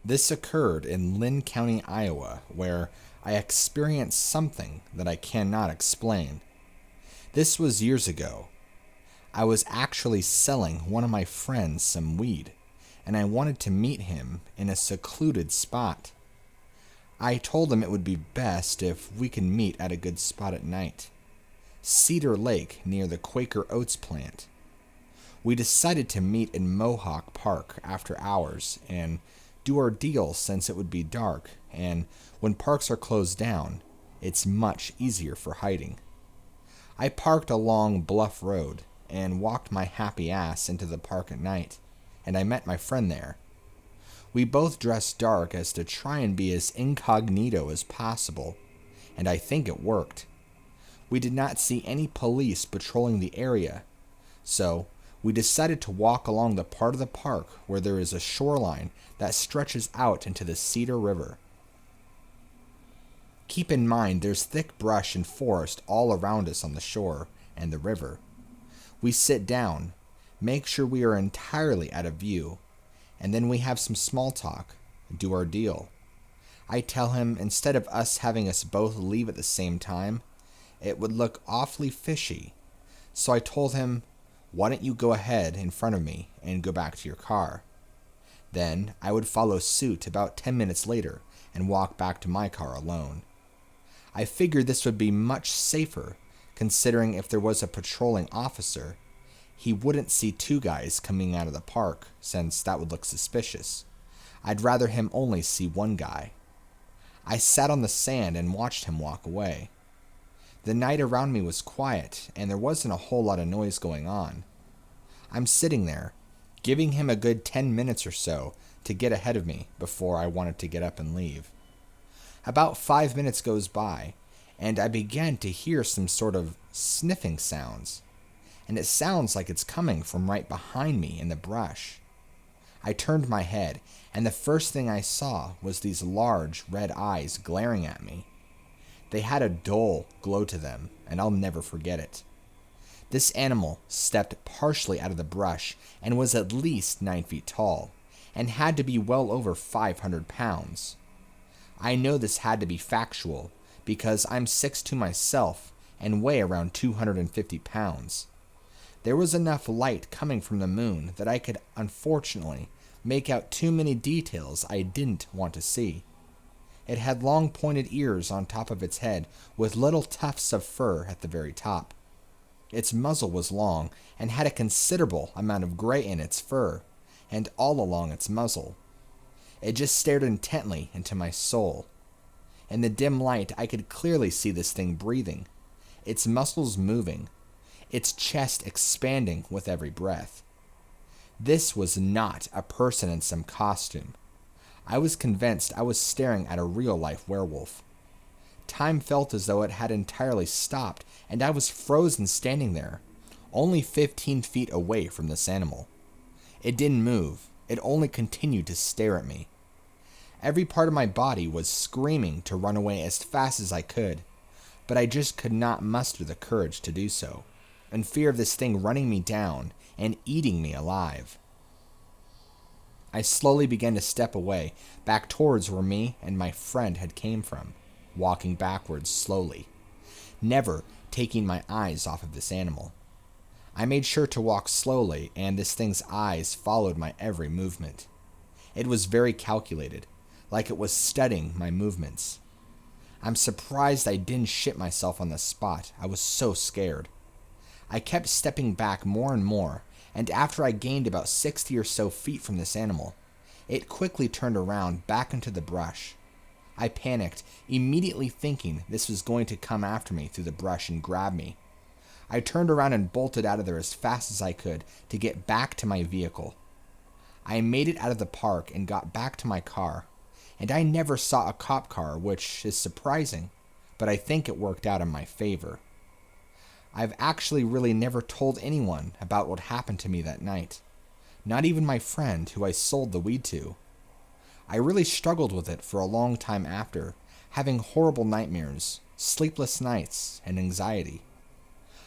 This occurred in Lynn County, Iowa, where I experienced something that I cannot explain. This was years ago. I was actually selling one of my friends some weed, and I wanted to meet him in a secluded spot. I told him it would be best if we could meet at a good spot at night. Cedar Lake near the Quaker Oats plant. We decided to meet in Mohawk Park after hours and do our deal since it would be dark, and when parks are closed down, it's much easier for hiding. I parked along Bluff Road and walked my happy ass into the park at night, and I met my friend there. We both dressed dark as to try and be as incognito as possible, and I think it worked. We did not see any police patrolling the area, so we decided to walk along the part of the park where there is a shoreline that stretches out into the Cedar River. Keep in mind there's thick brush and forest all around us on the shore and the river. We sit down, make sure we are entirely out of view, and then we have some small talk, do our deal. I tell him instead of us having us both leave at the same time, it would look awfully fishy, so I told him, "Why don't you go ahead in front of me and go back to your car?" Then I would follow suit about 10 minutes later and walk back to my car alone. I figured this would be much safer, considering if there was a patrolling officer, he wouldn't see two guys coming out of the park, since that would look suspicious. I'd rather him only see one guy. I sat on the sand and watched him walk away. The night around me was quiet, and there wasn't a whole lot of noise going on. I'm sitting there, giving him a good 10 minutes or so to get ahead of me before I wanted to get up and leave. About 5 minutes goes by, and I began to hear some sort of sniffing sounds, and it sounds like it's coming from right behind me in the brush. I turned my head, and the first thing I saw was these large red eyes glaring at me. They had a dull glow to them, and I'll never forget it. This animal stepped partially out of the brush and was at least 9 feet tall, and had to be well over 500 pounds. I know this had to be factual, because I'm 6'2" myself and weigh around 250 pounds. There was enough light coming from the moon that I could unfortunately make out too many details I didn't want to see. It had long pointed ears on top of its head with little tufts of fur at the very top. Its muzzle was long and had a considerable amount of gray in its fur, and all along its muzzle. It just stared intently into my soul. In the dim light, I could clearly see this thing breathing, its muscles moving, its chest expanding with every breath. This was not a person in some costume. I was convinced I was staring at a real-life werewolf. Time felt as though it had entirely stopped, and I was frozen standing there, only 15 feet away from this animal. It didn't move. It only continued to stare at me. Every part of my body was screaming to run away as fast as I could, but I just could not muster the courage to do so, in fear of this thing running me down and eating me alive. I slowly began to step away, back towards where me and my friend had came from, walking backwards slowly, never taking my eyes off of this animal. I made sure to walk slowly, and this thing's eyes followed my every movement. It was very calculated, like it was studying my movements. I'm surprised I didn't shit myself on the spot. I was so scared. I kept stepping back more and more, and after I gained about 60 or so feet from this animal, it quickly turned around back into the brush. I panicked, immediately thinking this was going to come after me through the brush and grab me. I turned around and bolted out of there as fast as I could to get back to my vehicle. I made it out of the park and got back to my car, and I never saw a cop car, which is surprising, but I think it worked out in my favor. I've actually really never told anyone about what happened to me that night. Not even my friend who I sold the weed to. I really struggled with it for a long time after, having horrible nightmares, sleepless nights, and anxiety.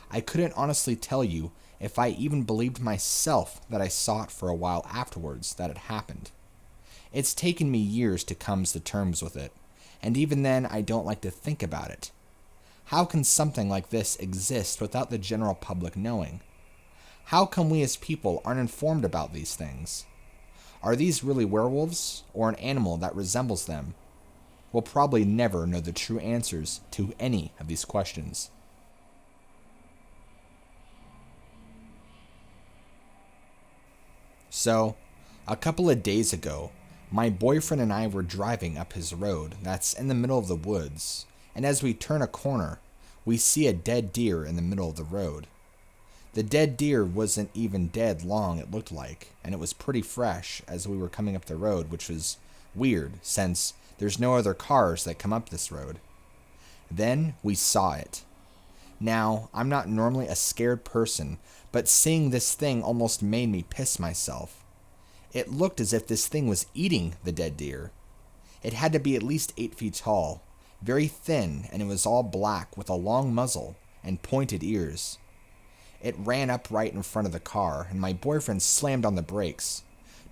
I couldn't honestly tell you if I even believed myself that I saw it for a while afterwards that it happened. It's taken me years to come to terms with it, and even then I don't like to think about it. How can something like this exist without the general public knowing? How come we as people aren't informed about these things? Are these really werewolves, or an animal that resembles them? We'll probably never know the true answers to any of these questions. So, a couple of days ago, my boyfriend and I were driving up his road that's in the middle of the woods, and as we turn a corner, we see a dead deer in the middle of the road. The dead deer wasn't even dead long, it looked like, and it was pretty fresh as we were coming up the road, which was weird since there's no other cars that come up this road. Then we saw it. Now, I'm not normally a scared person, but seeing this thing almost made me piss myself. It looked as if this thing was eating the dead deer. It had to be at least 8 feet tall, very thin, and it was all black with a long muzzle and pointed ears. It ran up right in front of the car, and my boyfriend slammed on the brakes,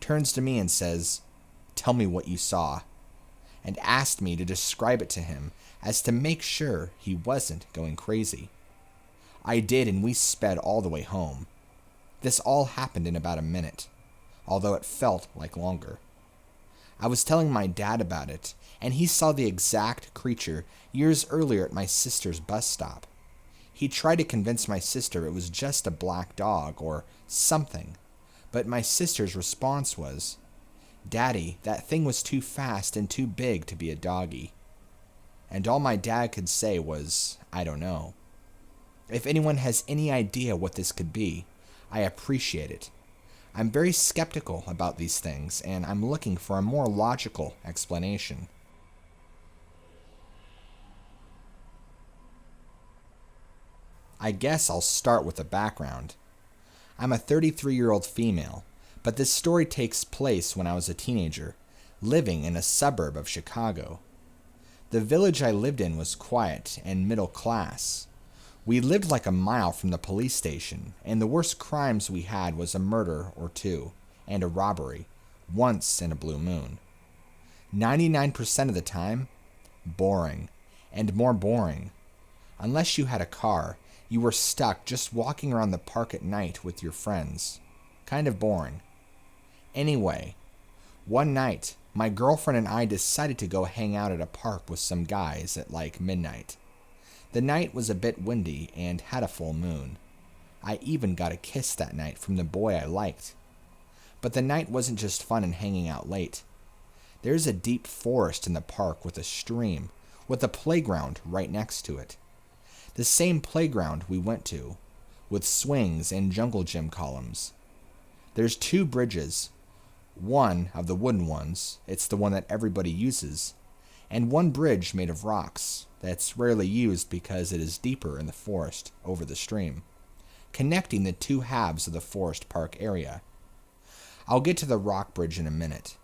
turns to me and says, "Tell me what you saw," and asked me to describe it to him as to make sure he wasn't going crazy. I did, and we sped all the way home. This all happened in about a minute, although it felt like longer. I was telling my dad about it, and he saw the exact creature years earlier at my sister's bus stop. He tried to convince my sister it was just a black dog or something, but my sister's response was, "Daddy, that thing was too fast and too big to be a doggy." And all my dad could say was, "I don't know." If anyone has any idea what this could be, I appreciate it. I'm very skeptical about these things, and I'm looking for a more logical explanation. I guess I'll start with the background. I'm a 33-year-old female, but this story takes place when I was a teenager, living in a suburb of Chicago. The village I lived in was quiet and middle class. We lived like a mile from the police station, and the worst crimes we had was a murder or two, and a robbery, once in a blue moon. 99% of the time, boring, and more boring. Unless you had a car, you were stuck just walking around the park at night with your friends. Kind of boring. Anyway, one night, my girlfriend and I decided to go hang out at a park with some guys at like midnight. The night was a bit windy and had a full moon. I even got a kiss that night from the boy I liked. But the night wasn't just fun and hanging out late. There's a deep forest in the park with a stream, with a playground right next to it. The same playground we went to, with swings and jungle gym columns. There's 2 bridges, one of the wooden ones, it's the one that everybody uses, and one bridge made of rocks that's rarely used because it is deeper in the forest over the stream, connecting the 2 halves of the forest park area. I'll get to the rock bridge in a minute.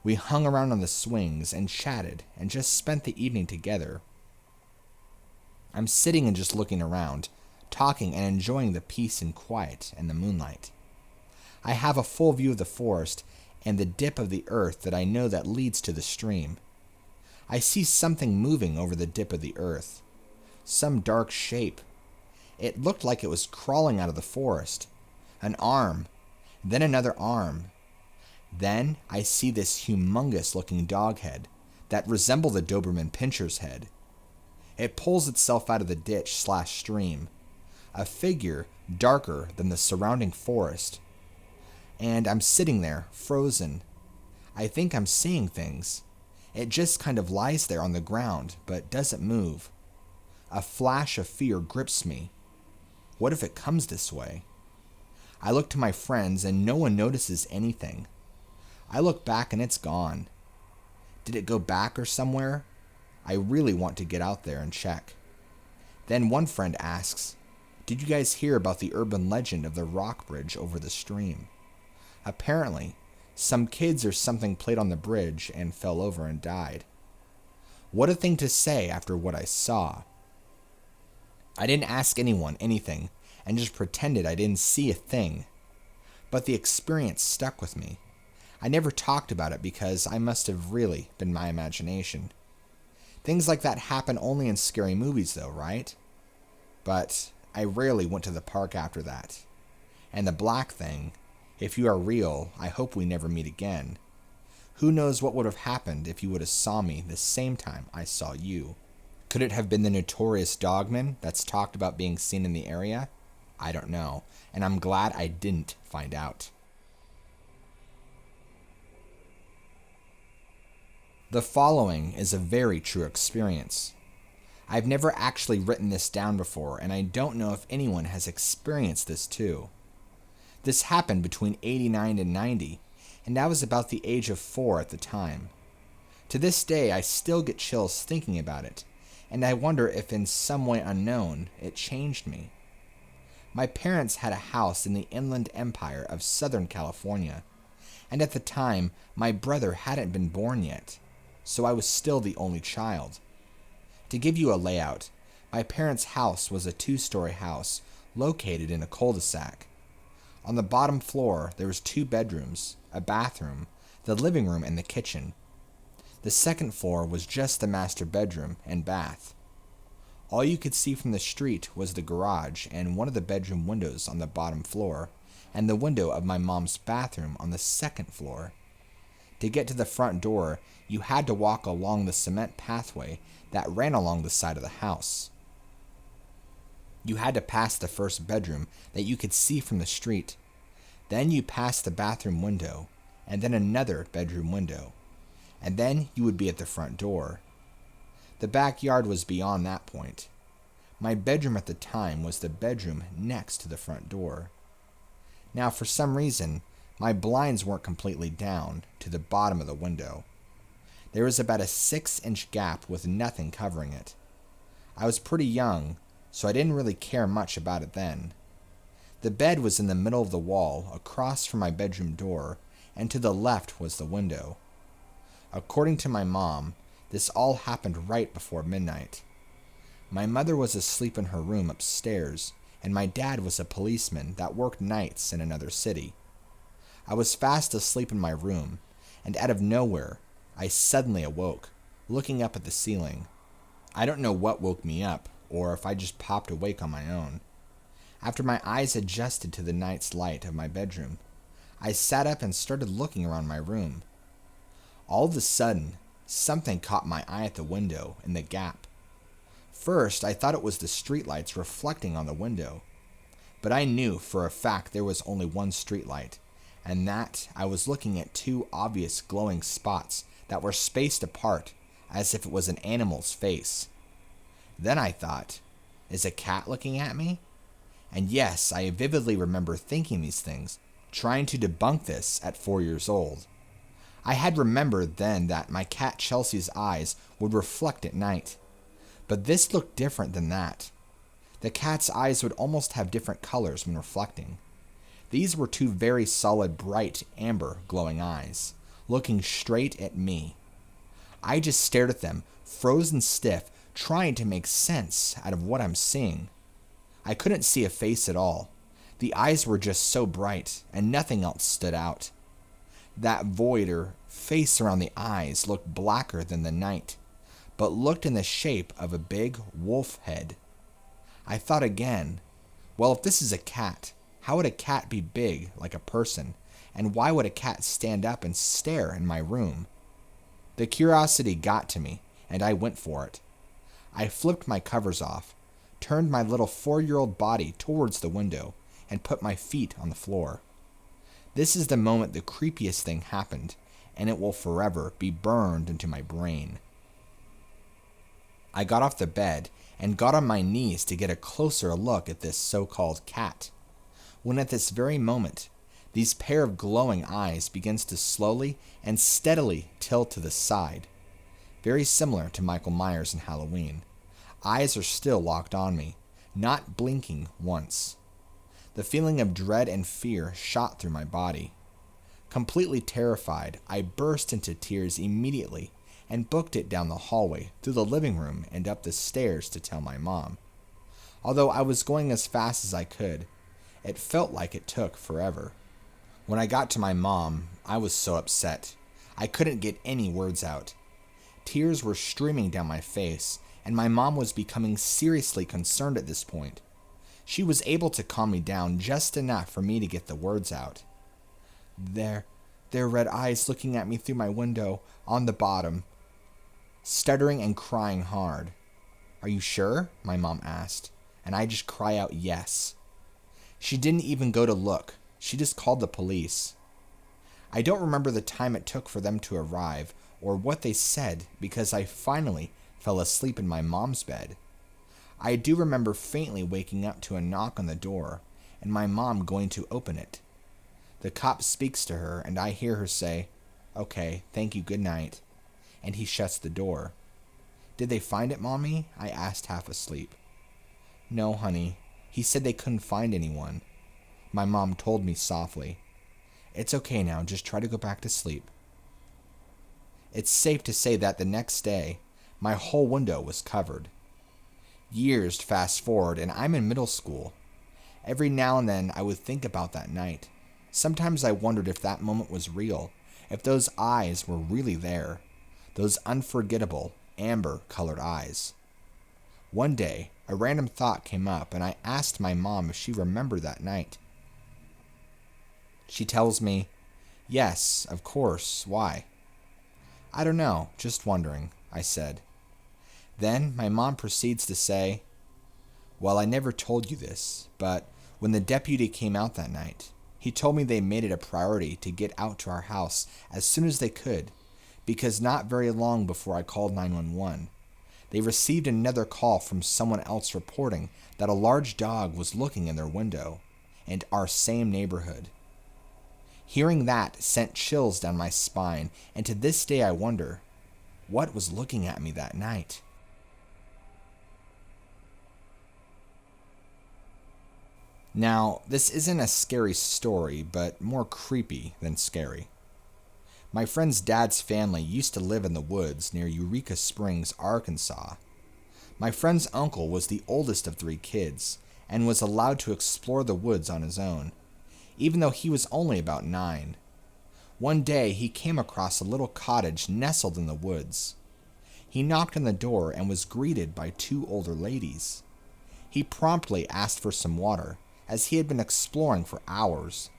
We hung around on the swings and chatted and just spent the evening together. I'm sitting and just looking around, talking and enjoying the peace and quiet and the moonlight. I have a full view of the forest and the dip of the earth that I know that leads to the stream. I see something moving over the dip of the earth. Some dark shape. It looked like it was crawling out of the forest. An arm, then another arm. Then I see this humongous looking dog head that resembled the Doberman Pinscher's head. It pulls itself out of the ditch/stream, a figure darker than the surrounding forest. And I'm sitting there, frozen. I think I'm seeing things. It just kind of lies there on the ground, but doesn't move. A flash of fear grips me. What if it comes this way? I look to my friends and no one notices anything. I look back and it's gone. Did it go back or somewhere? I really want to get out there and check. Then one friend asks, "Did you guys hear about the urban legend of the rock bridge over the stream?" Apparently, some kids or something played on the bridge and fell over and died. What a thing to say after what I saw. I didn't ask anyone anything and just pretended I didn't see a thing. But the experience stuck with me. I never talked about it because I must have really been my imagination. Things like that happen only in scary movies though, right? But I rarely went to the park after that. And the black thing, if you are real, I hope we never meet again. Who knows what would have happened if you would have saw me the same time I saw you? Could it have been the notorious Dogman that's talked about being seen in the area? I don't know, and I'm glad I didn't find out. The following is a very true experience. I've never actually written this down before, and I don't know if anyone has experienced this too. This happened between 89 and 90, and I was about the age of 4 at the time. To this day, I still get chills thinking about it, and I wonder if in some way unknown, it changed me. My parents had a house in the Inland Empire of Southern California, and at the time, my brother hadn't been born yet, so I was still the only child. To give you a layout, my parents' house was a 2-story house located in a cul-de-sac. On the bottom floor, there was 2 bedrooms, a bathroom, the living room, and the kitchen. The second floor was just the master bedroom and bath. All you could see from the street was the garage and one of the bedroom windows on the bottom floor, and the window of my mom's bathroom on the second floor. To get to the front door, you had to walk along the cement pathway that ran along the side of the house. You had to pass the first bedroom that you could see from the street. Then you passed the bathroom window, and then another bedroom window. And then you would be at the front door. The backyard was beyond that point. My bedroom at the time was the bedroom next to the front door. Now, for some reason, my blinds weren't completely down to the bottom of the window. There was about a 6-inch gap with nothing covering it. I was pretty young, so I didn't really care much about it then. The bed was in the middle of the wall, across from my bedroom door, and to the left was the window. According to my mom, this all happened right before midnight. My mother was asleep in her room upstairs, and my dad was a policeman that worked nights in another city. I was fast asleep in my room, and out of nowhere, I suddenly awoke, looking up at the ceiling. I don't know what woke me up, or if I just popped awake on my own. After my eyes adjusted to the night's light of my bedroom, I sat up and started looking around my room. All of a sudden, something caught my eye at the window in the gap. First, I thought it was the streetlights reflecting on the window, but I knew for a fact there was only one streetlight, and that I was looking at 2 obvious glowing spots that were spaced apart as if it was an animal's face. Then I thought, is a cat looking at me? And yes, I vividly remember thinking these things, trying to debunk this at 4 years old. I had remembered then that my cat Chelsea's eyes would reflect at night, but this looked different than that. The cat's eyes would almost have different colors when reflecting. These were 2 very solid, bright, amber, glowing eyes, looking straight at me. I just stared at them, frozen stiff, trying to make sense out of what I'm seeing. I couldn't see a face at all. The eyes were just so bright, and nothing else stood out. That void or face around the eyes looked blacker than the night, but looked in the shape of a big wolf head. I thought again, well, if this is a cat, how would a cat be big like a person, and why would a cat stand up and stare in my room? The curiosity got to me, and I went for it. I flipped my covers off, turned my little 4-year-old body towards the window, and put my feet on the floor. This is the moment the creepiest thing happened, and it will forever be burned into my brain. I got off the bed and got on my knees to get a closer look at this so-called cat, when at this very moment, these pair of glowing eyes begins to slowly and steadily tilt to the side. Very similar to Michael Myers in Halloween. Eyes are still locked on me, not blinking once. The feeling of dread and fear shot through my body. Completely terrified, I burst into tears immediately and booked it down the hallway, through the living room, and up the stairs to tell my mom. Although I was going as fast as I could, it felt like it took forever. When I got to my mom, I was so upset. I couldn't get any words out. Tears were streaming down my face, and my mom was becoming seriously concerned at this point. She was able to calm me down just enough for me to get the words out. Their red eyes looking at me through my window, on the bottom. Stuttering and crying hard. Are you sure? My mom asked, and I just cry out yes. She didn't even go to look. She just called the police. I don't remember the time it took for them to arrive or what they said because I finally fell asleep in my mom's bed. I do remember faintly waking up to a knock on the door and my mom going to open it. The cop speaks to her and I hear her say, "Okay, thank you, good night," and he shuts the door. "Did they find it, Mommy?" I asked half asleep. "No, honey. He said they couldn't find anyone," my mom told me softly. "It's okay now, just try to go back to sleep." It's safe to say that the next day, my whole window was covered. Years fast forward and I'm in middle school. Every now and then I would think about that night. Sometimes I wondered if that moment was real, if those eyes were really there, those unforgettable, amber-colored eyes. One day, a random thought came up and I asked my mom if she remembered that night. She tells me, "Yes, of course, why?" "I don't know, just wondering," I said. Then my mom proceeds to say, "Well, I never told you this, but when the deputy came out that night, he told me they made it a priority to get out to our house as soon as they could, because not very long before I called 911, they received another call from someone else reporting that a large dog was looking in their window, in our same neighborhood." Hearing that sent chills down my spine, and to this day I wonder, what was looking at me that night? Now, this isn't a scary story, but more creepy than scary. My friend's dad's family used to live in the woods near Eureka Springs, Arkansas. My friend's uncle was the oldest of 3 kids, and was allowed to explore the woods on his own, even though he was only about 9. One day, he came across a little cottage nestled in the woods. He knocked on the door and was greeted by 2 older ladies. He promptly asked for some water, as he had been exploring for hours.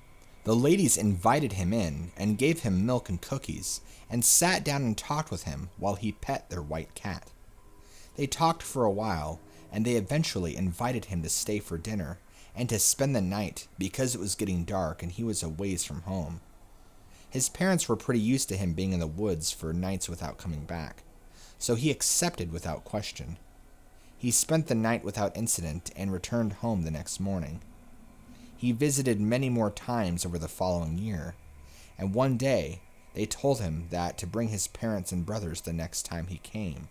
The ladies invited him in and gave him milk and cookies, and sat down and talked with him while he pet their white cat. They talked for a while, and they eventually invited him to stay for dinner, and to spend the night because it was getting dark and he was a ways from home. His parents were pretty used to him being in the woods for nights without coming back, so he accepted without question. He spent the night without incident and returned home the next morning. He visited many more times over the following year, and one day they told him that to bring his parents and brothers the next time he came.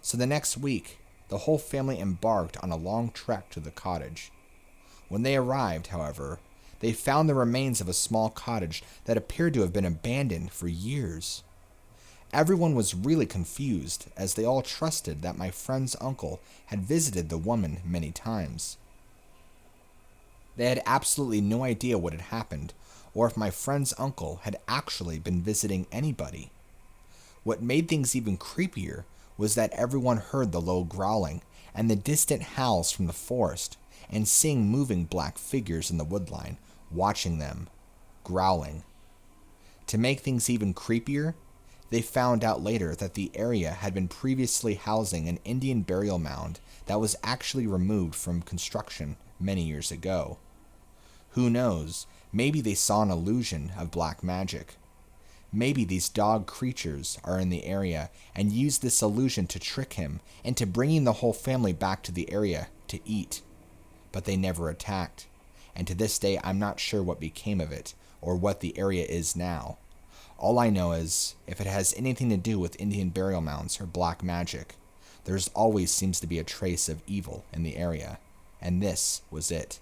So the next week, the whole family embarked on a long trek to the cottage. When they arrived, however, they found the remains of a small cottage that appeared to have been abandoned for years. Everyone was really confused, as they all trusted that my friend's uncle had visited the woman many times. They had absolutely no idea what had happened, or if my friend's uncle had actually been visiting anybody. What made things even creepier was that everyone heard the low growling and the distant howls from the forest, and seeing moving black figures in the woodline, watching them, growling. To make things even creepier, they found out later that the area had been previously housing an Indian burial mound that was actually removed from construction many years ago. Who knows, maybe they saw an illusion of black magic. Maybe these dog creatures are in the area and used this illusion to trick him into bringing the whole family back to the area to eat. But they never attacked, and to this day I'm not sure what became of it or what the area is now. All I know is, if it has anything to do with Indian burial mounds or black magic, there's always seems to be a trace of evil in the area, and this was it.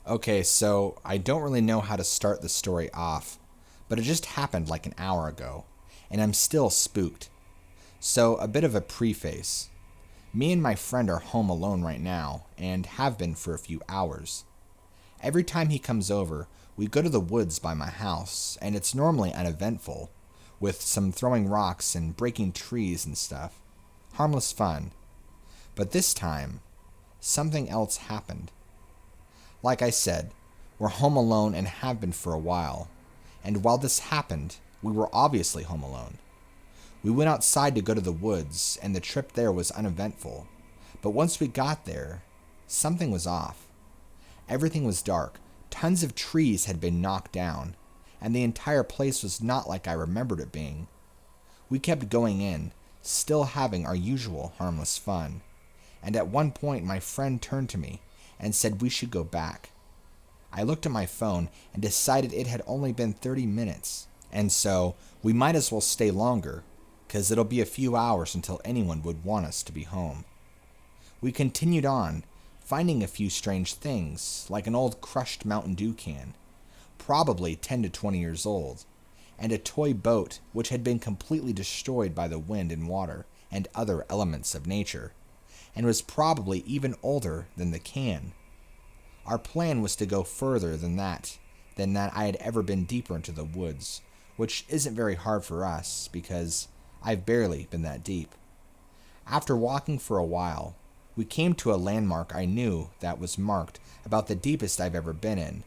Okay, so I don't really know how to start the story off, but it just happened like an hour ago, and I'm still spooked. So a bit of a preface. Me and my friend are home alone right now, and have been for a few hours. Every time he comes over, we go to the woods by my house, and it's normally uneventful, with some throwing rocks and breaking trees and stuff. Harmless fun. But this time, something else happened. Like I said, we're home alone and have been for a while, and while this happened, we were obviously home alone. We went outside to go to the woods, and the trip there was uneventful, but once we got there, something was off. Everything was dark, tons of trees had been knocked down, and the entire place was not like I remembered it being. We kept going in, still having our usual harmless fun, and at one point my friend turned to me and said we should go back. I looked at my phone and decided it had only been 30 minutes, and so we might as well stay longer, 'cause it'll be a few hours until anyone would want us to be home. We continued on, finding a few strange things, like an old crushed Mountain Dew can, probably 10 to 20 years old, and a toy boat which had been completely destroyed by the wind and water and other elements of nature, and was probably even older than the can. Our plan was to go further than that I had ever been deeper into the woods, which isn't very hard for us, because I've barely been that deep. After walking for a while, we came to a landmark I knew that was marked about the deepest I've ever been in.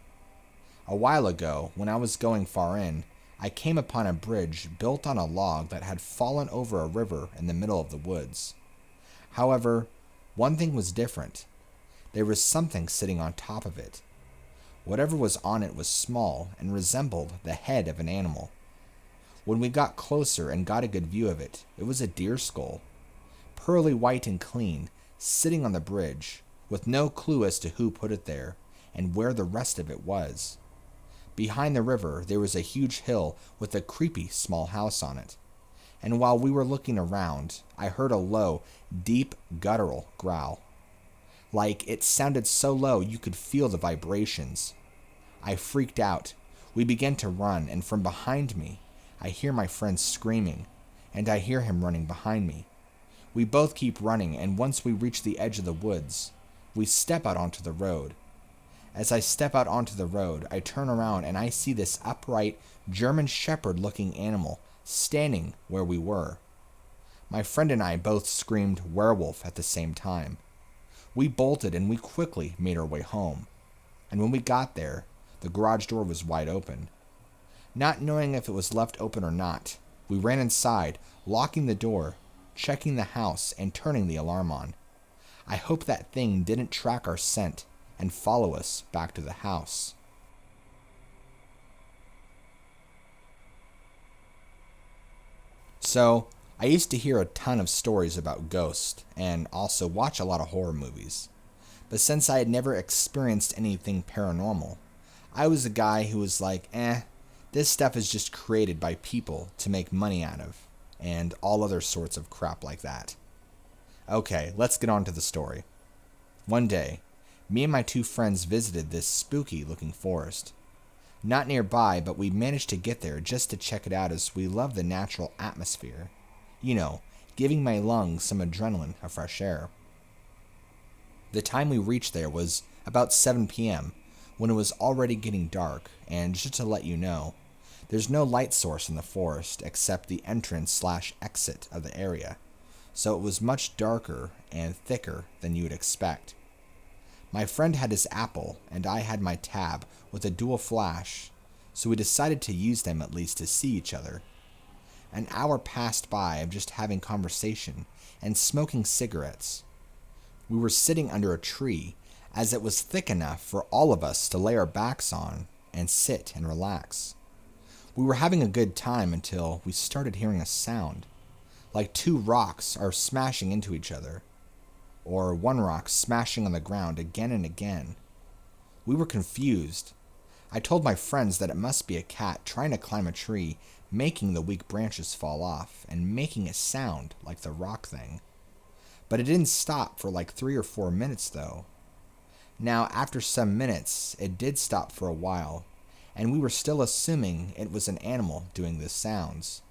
A while ago, when I was going far in, I came upon a bridge built on a log that had fallen over a river in the middle of the woods. However, one thing was different. There was something sitting on top of it. Whatever was on it was small and resembled the head of an animal. When we got closer and got a good view of it, it was a deer skull, pearly white and clean, sitting on the bridge, with no clue as to who put it there and where the rest of it was. Behind the river, there was a huge hill with a creepy small house on it, and while we were looking around, I heard a low, deep, guttural growl. Like, it sounded so low you could feel the vibrations. I freaked out. We began to run, and from behind me, I hear my friend screaming, and I hear him running behind me. We both keep running, and once we reach the edge of the woods, we step out onto the road. As I step out onto the road, I turn around and I see this upright, German Shepherd-looking animal standing where we were. My friend and I both screamed werewolf at the same time. We bolted and we quickly made our way home. And when we got there, the garage door was wide open. Not knowing if it was left open or not, we ran inside, locking the door, checking the house, and turning the alarm on. I hope that thing didn't track our scent and follow us back to the house. So, I used to hear a ton of stories about ghosts, and also watch a lot of horror movies. But since I had never experienced anything paranormal, I was a guy who was like, this stuff is just created by people to make money out of, and all other sorts of crap like that. Okay, let's get on to the story. One day, me and my two friends visited this spooky-looking forest. Not nearby, but we managed to get there just to check it out as we love the natural atmosphere. You know, giving my lungs some adrenaline, a fresh air. The time we reached there was about 7 p.m., when it was already getting dark, and just to let you know, there's no light source in the forest except the entrance/exit of the area, so it was much darker and thicker than you would expect. My friend had his Apple, and I had my Tab with a dual flash, so we decided to use them at least to see each other. An hour passed by of just having conversation and smoking cigarettes. We were sitting under a tree, as it was thick enough for all of us to lay our backs on and sit and relax. We were having a good time until we started hearing a sound, like two rocks are smashing into each other, or one rock smashing on the ground again and again. We were confused. I told my friends that it must be a cat trying to climb a tree, making the weak branches fall off, and making it sound like the rock thing. But it didn't stop for like 3 or 4 minutes though. Now, after some minutes, it did stop for a while, and we were still assuming it was an animal doing the sounds.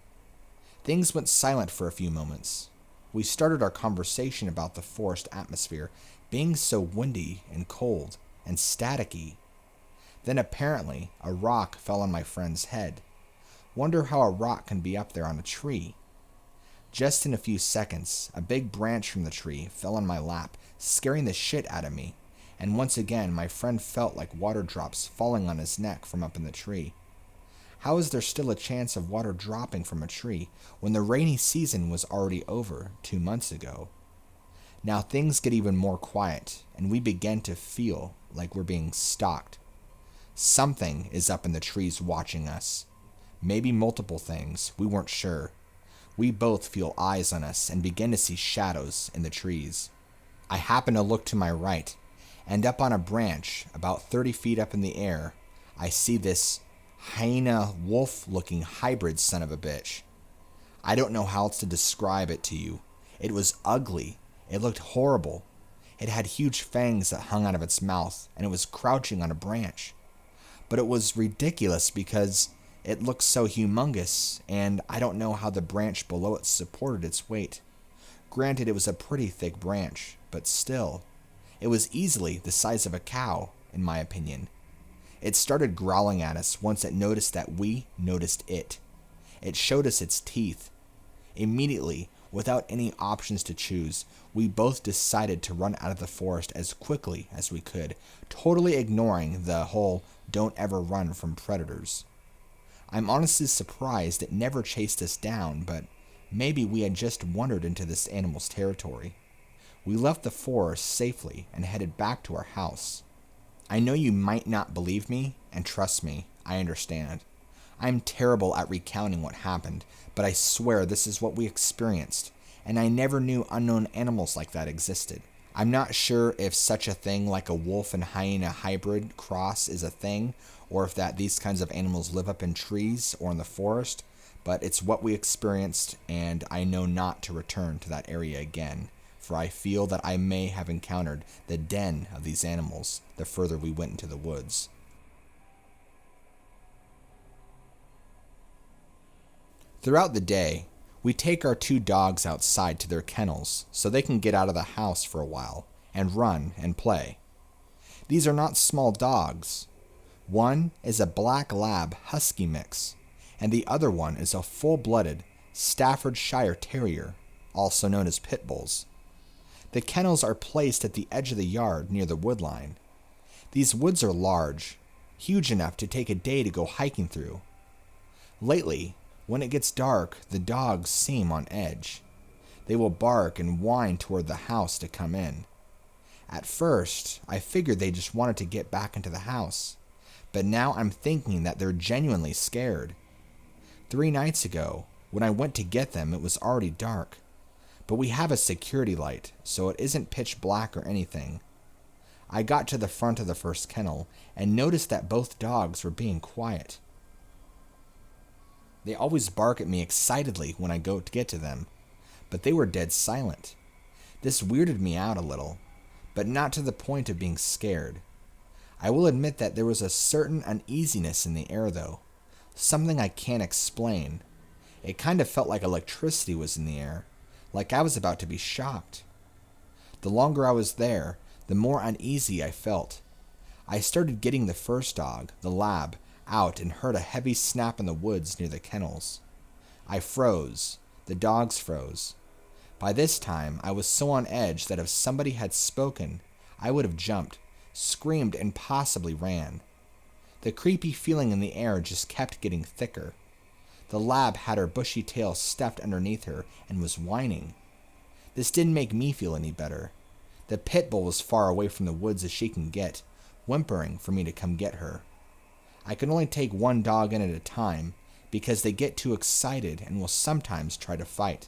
Things went silent for a few moments. We started our conversation about the forest atmosphere being so windy and cold and staticky. Then apparently a rock fell on my friend's head. Wonder how a rock can be up there on a tree. Just in a few seconds, a big branch from the tree fell on my lap, scaring the shit out of me, and once again my friend felt like water drops falling on his neck from up in the tree. How is there still a chance of water dropping from a tree when the rainy season was already over 2 months ago? Now things get even more quiet, and we begin to feel like we're being stalked. Something is up in the trees watching us. Maybe multiple things, we weren't sure. We both feel eyes on us and begin to see shadows in the trees. I happen to look to my right, and up on a branch, about 30 feet up in the air, I see this hyena wolf looking hybrid son of a bitch. I don't know how else to describe it to you. It was ugly. It looked horrible. It had huge fangs that hung out of its mouth, and it was crouching on a branch. But it was ridiculous because it looked so humongous, and I don't know how the branch below it supported its weight. Granted, it was a pretty thick branch, but still, it was easily the size of a cow, in my opinion. It started growling at us once it noticed that we noticed it. It showed us its teeth. Immediately, without any options to choose, we both decided to run out of the forest as quickly as we could, totally ignoring the whole don't ever run from predators. I'm honestly surprised it never chased us down, but maybe we had just wandered into this animal's territory. We left the forest safely and headed back to our house. I know you might not believe me, and trust me, I understand. I'm terrible at recounting what happened, but I swear this is what we experienced, and I never knew unknown animals like that existed. I'm not sure if such a thing like a wolf and hyena hybrid cross is a thing, or if that these kinds of animals live up in trees or in the forest, but it's what we experienced, and I know not to return to that area again, for I feel that I may have encountered the den of these animals the further we went into the woods. Throughout the day, we take our 2 dogs outside to their kennels so they can get out of the house for a while and run and play. These are not small dogs. One is a black lab husky mix, and the other one is a full-blooded Staffordshire Terrier, also known as pit bulls. The kennels are placed at the edge of the yard near the wood line. These woods are large, huge enough to take a day to go hiking through. Lately, when it gets dark, the dogs seem on edge. They will bark and whine toward the house to come in. At first, I figured they just wanted to get back into the house, but now I'm thinking that they're genuinely scared. 3 nights ago, when I went to get them, it was already dark, but we have a security light, so it isn't pitch black or anything. I got to the front of the first kennel and noticed that both dogs were being quiet. They always bark at me excitedly when I go to get to them, but they were dead silent. This weirded me out a little, but not to the point of being scared. I will admit that there was a certain uneasiness in the air though, something I can't explain. It kind of felt like electricity was in the air, like I was about to be shocked. The longer I was there, the more uneasy I felt. I started getting the first dog, the lab, out and heard a heavy snap in the woods near the kennels. I froze. The dogs froze. By this time, I was so on edge that if somebody had spoken, I would have jumped, screamed, and possibly ran. The creepy feeling in the air just kept getting thicker. The lab had her bushy tail stuffed underneath her and was whining. This didn't make me feel any better. The pit bull was far away from the woods as she can get, whimpering for me to come get her. I can only take 1 dog in at a time because they get too excited and will sometimes try to fight,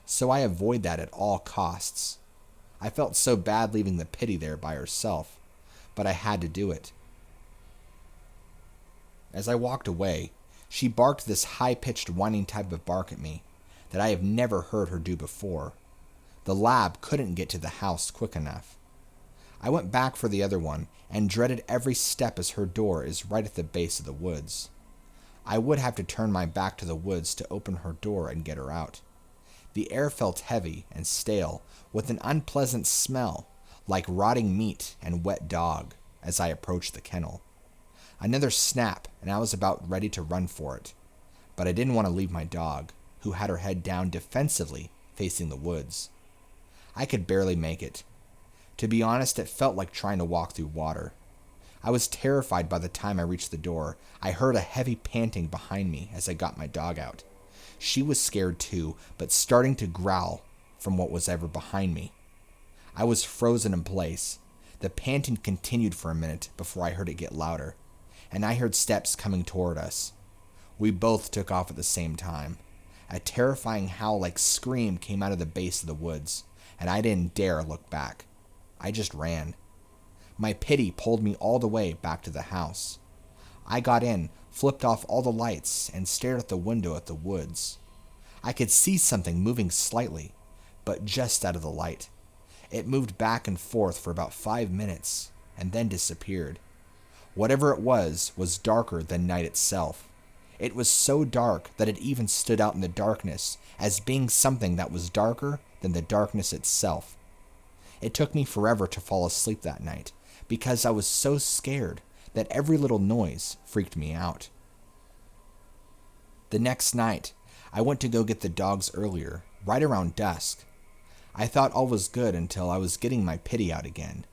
so I avoid that at all costs. I felt so bad leaving the pitty there by herself, but I had to do it. As I walked away, she barked this high-pitched whining type of bark at me that I have never heard her do before. The lab couldn't get to the house quick enough. I went back for the other one and dreaded every step as her door is right at the base of the woods. I would have to turn my back to the woods to open her door and get her out. The air felt heavy and stale, with an unpleasant smell, like rotting meat and wet dog, as I approached the kennel. Another snap, and I was about ready to run for it. But I didn't want to leave my dog, who had her head down defensively, facing the woods. I could barely make it. To be honest, it felt like trying to walk through water. I was terrified by the time I reached the door. I heard a heavy panting behind me as I got my dog out. She was scared too, but starting to growl from what was ever behind me. I was frozen in place. The panting continued for a minute before I heard it get louder, and I heard steps coming toward us. We both took off at the same time. A terrifying howl-like scream came out of the base of the woods, and I didn't dare look back. I just ran. My pity pulled me all the way back to the house. I got in, flipped off all the lights, and stared at the window at the woods. I could see something moving slightly, but just out of the light. It moved back and forth for about 5 minutes, and then disappeared. Whatever it was darker than night itself. It was so dark that it even stood out in the darkness as being something that was darker than the darkness itself. It took me forever to fall asleep that night, because I was so scared that every little noise freaked me out. The next night, I went to go get the dogs earlier, right around dusk. I thought all was good until I was getting my pity out again.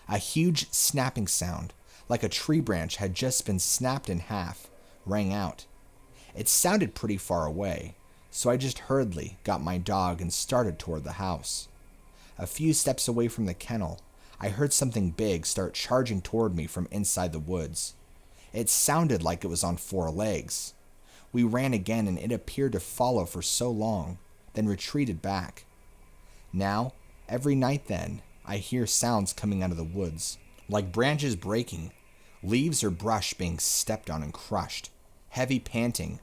A huge snapping sound, like a tree branch had just been snapped in half, rang out. It sounded pretty far away, so I just hurriedly got my dog and started toward the house. A few steps away from the kennel, I heard something big start charging toward me from inside the woods. It sounded like it was on 4 legs. We ran again, and it appeared to follow for so long, then retreated back. Now, every night then, I hear sounds coming out of the woods, like branches breaking, leaves or brush being stepped on and crushed, heavy panting,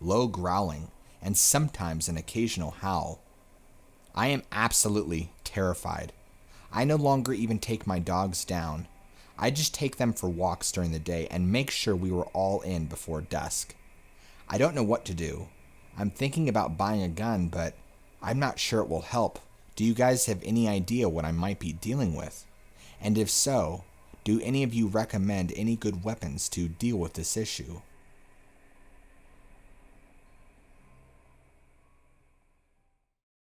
low growling, and sometimes an occasional howl. I am absolutely terrified. I no longer even take my dogs down. I just take them for walks during the day and make sure we were all in before dusk. I don't know what to do. I'm thinking about buying a gun, but I'm not sure it will help. Do you guys have any idea what I might be dealing with? And if so, do any of you recommend any good weapons to deal with this issue?